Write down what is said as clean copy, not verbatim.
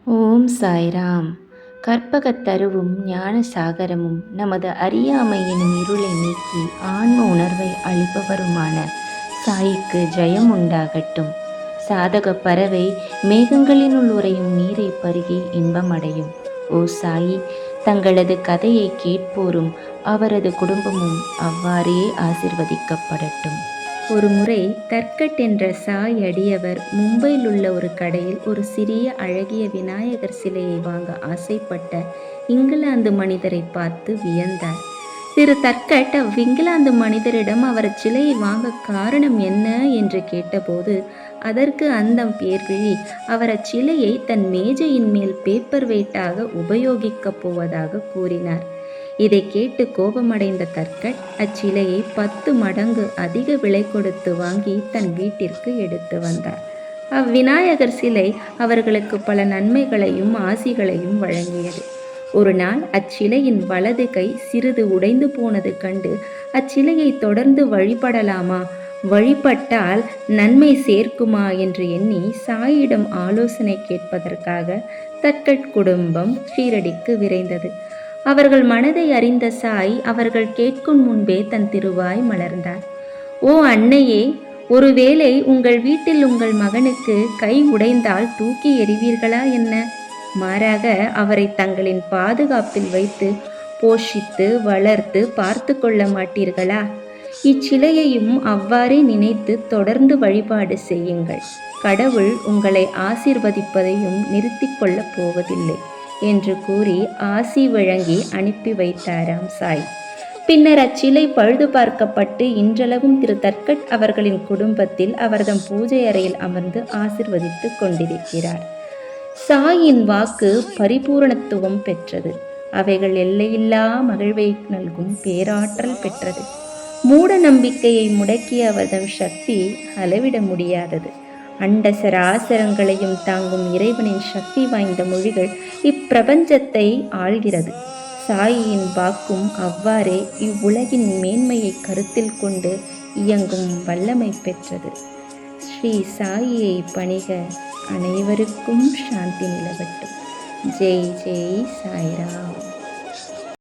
ஓம் சாய்ராம். கற்பகத்தருவும் ஞான சாகரமும் நமது அறியாமை எனும் இருளை நீக்கி ஆன்ம உணர்வை அளிப்பவருமான சாய்க்கு ஜெயம் உண்டாகட்டும். சாதக பறவை மேகங்களினுள் உறையும் நீரை பருகி இன்பமடையும். ஓ சாயி, தங்களது கதையை கேட்போரும் அவரது குடும்பமும் அவ்வாறே ஆசிர்வதிக்கப்படட்டும். ஒரு முறை தர்கட் என்ற சாய் அடியவர் மும்பையில் உள்ள ஒரு கடையில் ஒரு சிறிய அழகிய விநாயகர் சிலையை வாங்க ஆசைப்பட்ட இங்கிலாந்து மனிதரை பார்த்து வியந்தார். திரு தர்கட் அவ்விங்கிலாந்து மனிதரிடம் அவர் சிலையை வாங்க காரணம் என்ன என்று கேட்டபோது அதற்கு அந்த பேர்விழி அவர் அச்சிலையை தன் மேஜையின் மேல் பேப்பர் வெயிட்டாக உபயோகிக்கப் போவதாக கூறினார். இதை கேட்டு கோபமடைந்த தர்கட் அச்சிலையை 10 மடங்கு அதிக விலை கொடுத்து வாங்கி தன் வீட்டிற்கு எடுத்து வந்தார். அவ்விநாயகர் சிலை அவர்களுக்கு பல நன்மைகளையும் ஆசிகளையும் வழங்கியது. ஒரு நாள் அச்சிலையின் வலது கை சிறிது உடைந்து போனது கண்டு அச்சிலையை தொடர்ந்து வழிபடலாமா, வழிபட்டால் நன்மை சேர்க்குமா என்று எண்ணி சாயிடம் ஆலோசனை கேட்பதற்காக தர்கட் குடும்பம் ஷீரடிக்கு விரைந்தது. அவர்கள் மனதை அறிந்த சாய் அவர்கள் கேட்கும் முன்பே தன் திருவாய் மலர்ந்தார். ஓ அன்னையே, ஒருவேளை உங்கள் வீட்டில் உங்கள் மகனுக்கு கை உடைந்தால் தூக்கி எறிவீர்களா என்ன? மாறாக அவரை தங்களின் பாதுகாப்பில் வைத்து போஷித்து வளர்த்து பார்த்து கொள்ள மாட்டீர்களா? இச்சிலையையும் அவ்வாறே நினைத்து தொடர்ந்து வழிபாடு செய்யுங்கள். கடவுள் உங்களை ஆசீர்வதிப்பதையும் நிறுத்தி கொள்ளப் போவதில்லை என்று கூறி ஆசி வழங்கி அனுப்பி வைத்தாராம் சாய். பின்னர் அச்சிலை பழுது பார்க்கப்பட்டு இன்றளவும் திரு தர்கட் அவர்களின் குடும்பத்தில் அவர்தம் பூஜை அறையில் அமர்ந்து ஆசிர்வதித்து கொண்டிருக்கிறார். சாயின் வாக்கு பரிபூரணத்துவம் பெற்றது. அவைகள் எல்லையில்லா மகிழ்வை நல்கும் பேராற்றல் பெற்றது. மூட நம்பிக்கையை முடக்கிய அவர்தம் சக்தி அளவிட முடியாதது. அண்ட சராசரங்களையும் தாங்கும் இறைவனின் சக்தி வாய்ந்த மொழிகள் இப்பிரபஞ்சத்தை ஆள்கிறது. சாயியின் வாக்கும் அவ்வாறே இவ்வுலகின் மேன்மையை கருத்தில் கொண்டு இயங்கும் வல்லமை பெற்றது. ஸ்ரீ சாயியை பணிக. அனைவருக்கும் சாந்தி நிலவட்டும். ஜெய் ஜெய் சாய்ராம்.